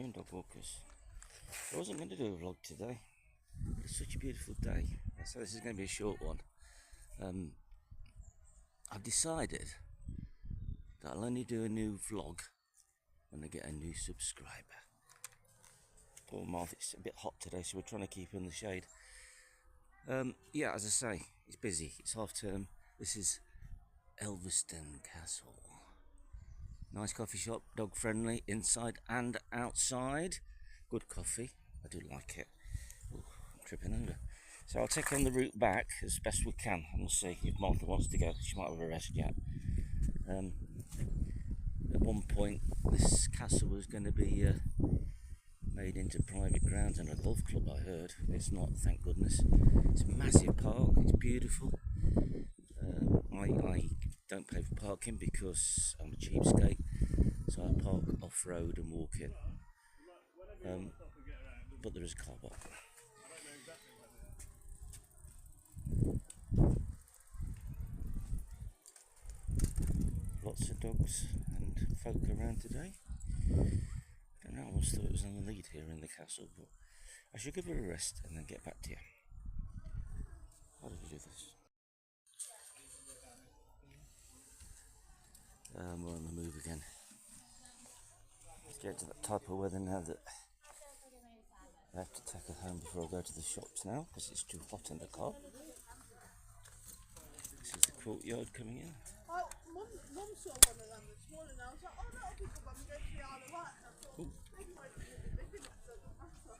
afternoon, dog walkers. I wasn't going to do a vlog today. It's such a beautiful day, so this is going to be a short one. I've decided that I'll only do a new vlog when I get a new subscriber. Poor Martha, it's a bit hot today, so we're trying to keep her in the shade. Yeah, as I say, it's busy. It's half term. This is Elveston Castle. Nice coffee shop, dog friendly, inside and outside. Good coffee, I do like it. Ooh, I'm tripping over. So I'll take on the route back as best we can, and we'll see if Martha wants to go. She might have a rest yet. At one point, this castle was going to be made into private grounds and a golf club, I heard. It's not, thank goodness. It's a massive park, it's beautiful. I don't pay for parking because I'm a cheapskate, so I park off-road and walk in. But there is a car park. Lots of dogs and folk around today. I don't know, I almost thought it was on the lead here in the castle, but I should give her a rest and then get back to you. How do we do this? We're on the move again. Let's get to that type of weather now that I have to take her home before I go to the shops now because it's too hot in the car. This is the courtyard coming in. Oh, Mum saw one of them this morning and I was like, oh, that'll be good when we go to the Isle of Wight. And I thought, they might be really big and it doesn't matter.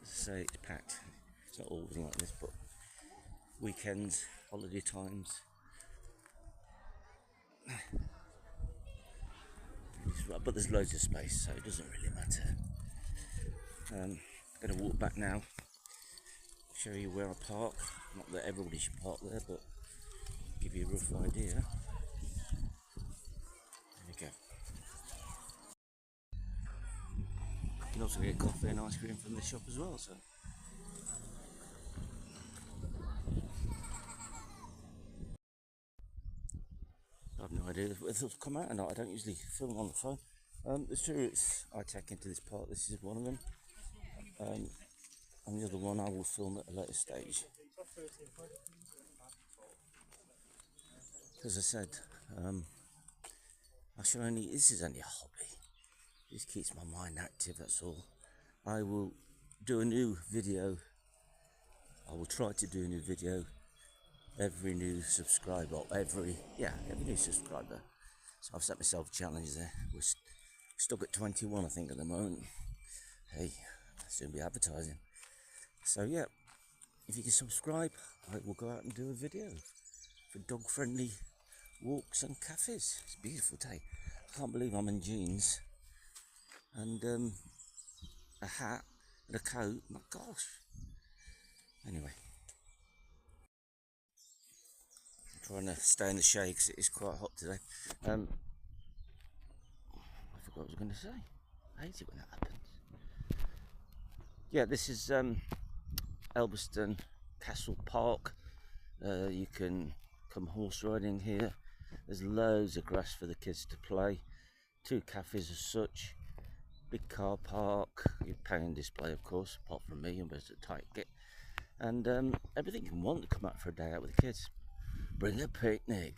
As I say, it's packed. It's not always like this, but weekends, holiday times. But there's loads of space, so it doesn't really matter. I'm going to walk back now, show you where I park. Not that everybody should park there, but give you a rough idea. There we go. You can also get coffee and ice cream from the shop as well, so. I have no idea if it'll come out or not. I don't usually film on the phone. There's two routes I take into this park. This is one of them. And the other one I will film at a later stage. As I said, this is only a hobby. It just keeps my mind active, that's all. I will do a new video. I will try to do a new video every new subscriber, every new subscriber. So I've set myself a challenge there. We're stuck at 21, I think, at the moment. Hey, I'll soon be advertising. So yeah, if you can subscribe, I will go out and do a video for dog-friendly walks and cafes. It's a beautiful day. I can't believe I'm in jeans and a hat and a coat. My gosh. Anyway. Trying to stay in the shade because it is quite hot today. I forgot what I was going to say. I hate it when that happens. Yeah, this is Elveston Castle Park. You can come horse riding here. There's loads of grass for the kids to play. 2 cafes as such. Big car park. Your paying display, of course, apart from me, I'm just a tight git. And everything you want to come out for a day out with the kids. Bring a picnic.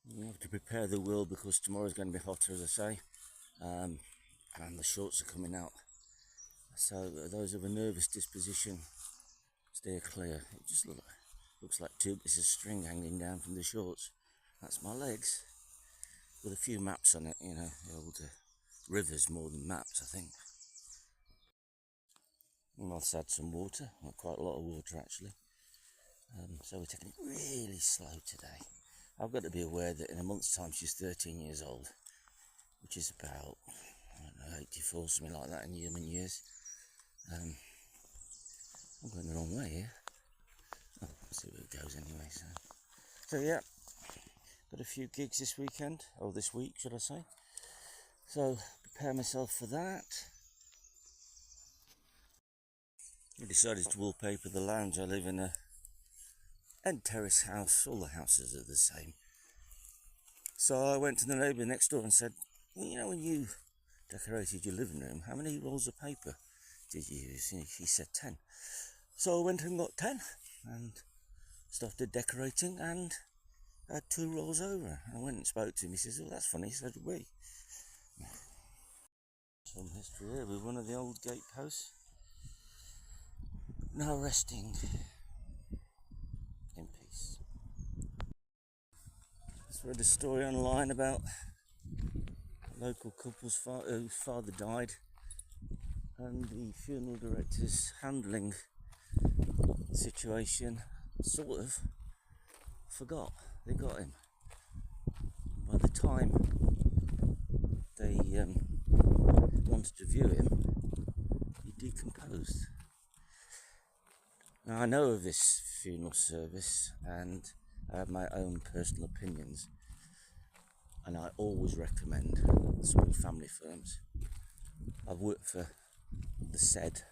You have to prepare the wheel because tomorrow's going to be hotter, as I say, and the shorts are coming out. So those of a nervous disposition, steer clear. It just looks like 2 bits of string hanging down from the shorts. That's my legs, with a few maps on it. You know, the old rivers more than maps, I think. And I'll add some water, quite a lot of water actually. So we're taking it really slow today. I've got to be aware that in a month's time she's 13 years old, which is about, I don't know, 84, something like that in human years. I'm going the wrong way here. Oh, let's see where it goes anyway. So yeah, got a few gigs this weekend, or this week should I say. So prepare myself for that. I decided to wallpaper the lounge. I live in a end terrace house. All the houses are the same. So I went to the neighbour next door and said, well, you know, when you decorated your living room, how many rolls of paper did you use? And he said 10. So I went and got 10 and started decorating and had 2 rolls over. I went and spoke to him. He says, oh, that's funny. So did we. Some history here with one of the old gateposts. Now resting in peace. I read a story online about a local couple's whose father died, and the funeral directors handling the situation sort of forgot they got him. By the time they wanted to view him, he decomposed. Now I know of this funeral service and I have my own personal opinions, and I always recommend small family firms. I've worked for the said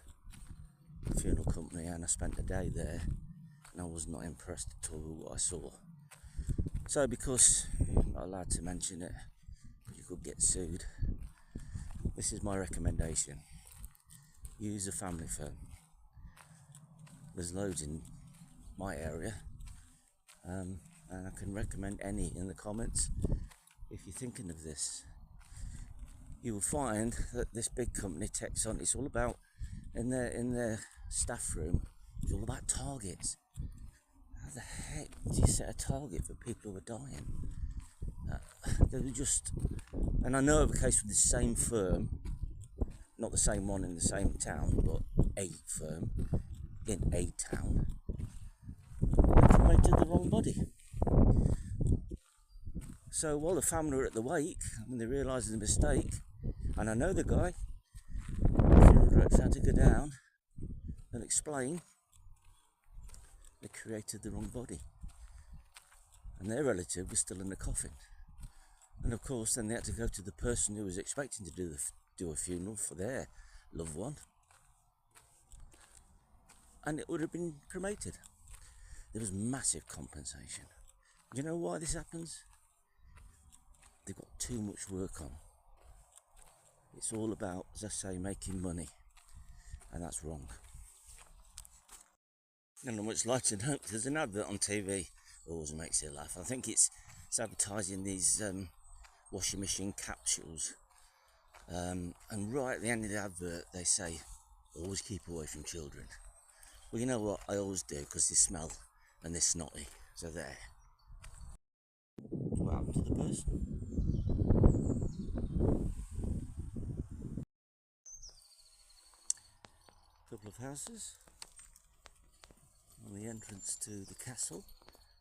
funeral company and I spent a day there and I was not impressed at all with what I saw. So because I'm not allowed to mention it, you could get sued, this is my recommendation. Use a family firm. There's loads in my area, and I can recommend any in the comments if you're thinking of this. You will find that this big company, Texon, it's all about, in their staff room, it's all about targets. How the heck do you set a target for people who are dying? They were just, and I know of a case with the same firm, not the same one in the same town, but a firm in a town, they cremated the wrong body. So while the family were at the wake, when they realised the mistake, and I know the guy, the funeral director had to go down and explain they created the wrong body. And their relative was still in the coffin. And of course then they had to go to the person who was expecting to do a funeral for their loved one. And it would have been cremated. There was massive compensation. Do you know why this happens? They've got too much work on. It's all about, as I say, making money. And that's wrong. And on much lighter note, there's an advert on TV. Always makes you laugh. I think it's advertising these washing machine capsules. And right at the end of the advert, they say, always keep away from children. Well, you know what? I always do, because they smell and they're snotty. So there. What happened to the person? Couple of houses on the entrance to the castle,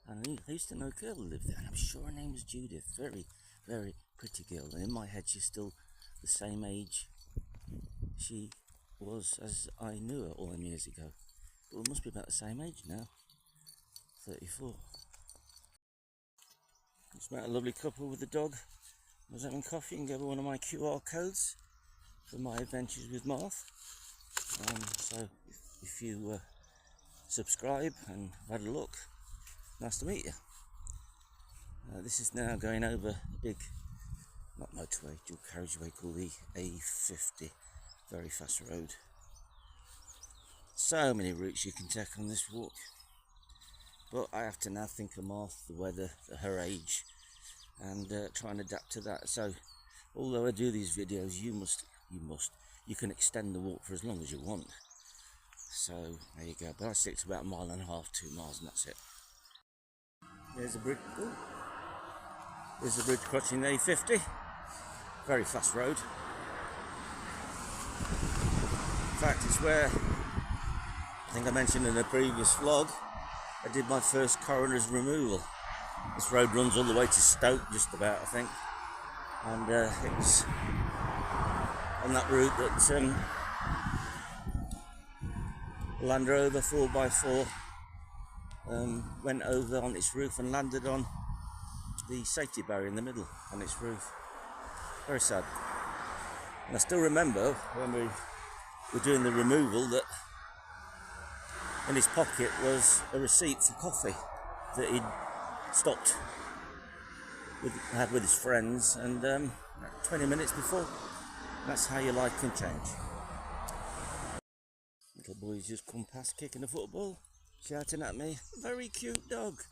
and I used to know a girl who lived there, and I'm sure her name was Judith. Very, very pretty girl, and in my head she's still the same age she was as I knew her all them years ago. But we must be about the same age now, 34. Just met a lovely couple with a dog. I was having coffee and gave her one of my QR codes for my adventures with Marth. So if you subscribe and have had a look, nice to meet you. This is now going over a big, not motorway, dual carriageway called the A50, very fast road. So many routes you can take on this walk, but I have to now think of Marth, the weather, her age, and try and adapt to that. So although I do these videos, you can extend the walk for as long as you want. So there you go, but I stick to about 1.5 miles, 2 miles, and that's it. There's a bridge. Ooh. There's a bridge crossing the A50. Very fast road. In fact, it's where, I think I mentioned in a previous vlog, I did my first coroner's removal. This road runs all the way to Stoke, just about, I think. And it was on that route that Land Rover 4x4 went over on its roof and landed on the safety barrier in the middle on its roof. Very sad. And I still remember when we were doing the removal that in his pocket was a receipt for coffee that he'd stopped had with his friends, and 20 minutes before, that's how your life can change. Little boy's just come past kicking the football, shouting at me, very cute dog.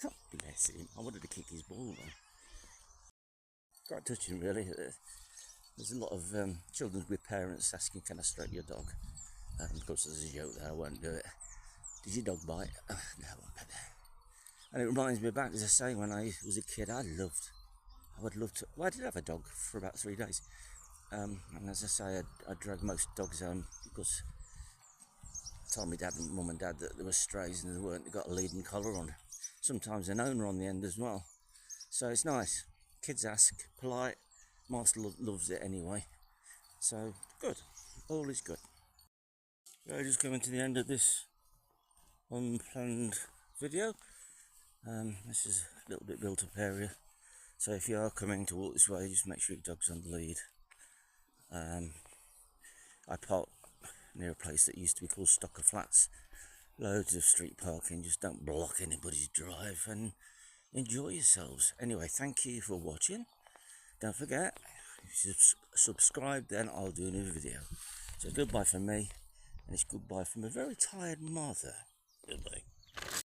Oh, bless him, I wanted to kick his ball though. Quite touching really. There's a lot of children with parents asking, can I stroke your dog? Of course there's a joke there, I won't do it. Did your dog bite? No, I won't pet it. And it reminds me back, as I say, when I was a kid, I would love to, well, I did have a dog for about 3 days. And as I say, I dragged most dogs home because I told my dad and mum and dad that there were strays and they got a leading collar on. Sometimes an owner on the end as well. So it's nice. Kids ask, polite. Master loves it anyway. So good. All is good. So just coming to the end of this unplanned video. This is a little bit built up area. So if you are coming to walk this way, just make sure your dog's on the lead. I park near a place that used to be called Stocker Flats. Loads of street parking, just don't block anybody's drive and enjoy yourselves. Anyway, thank you for watching. Don't forget, if you subscribe, then I'll do a new video. So goodbye from me, and it's goodbye from a very tired mother. Goodbye.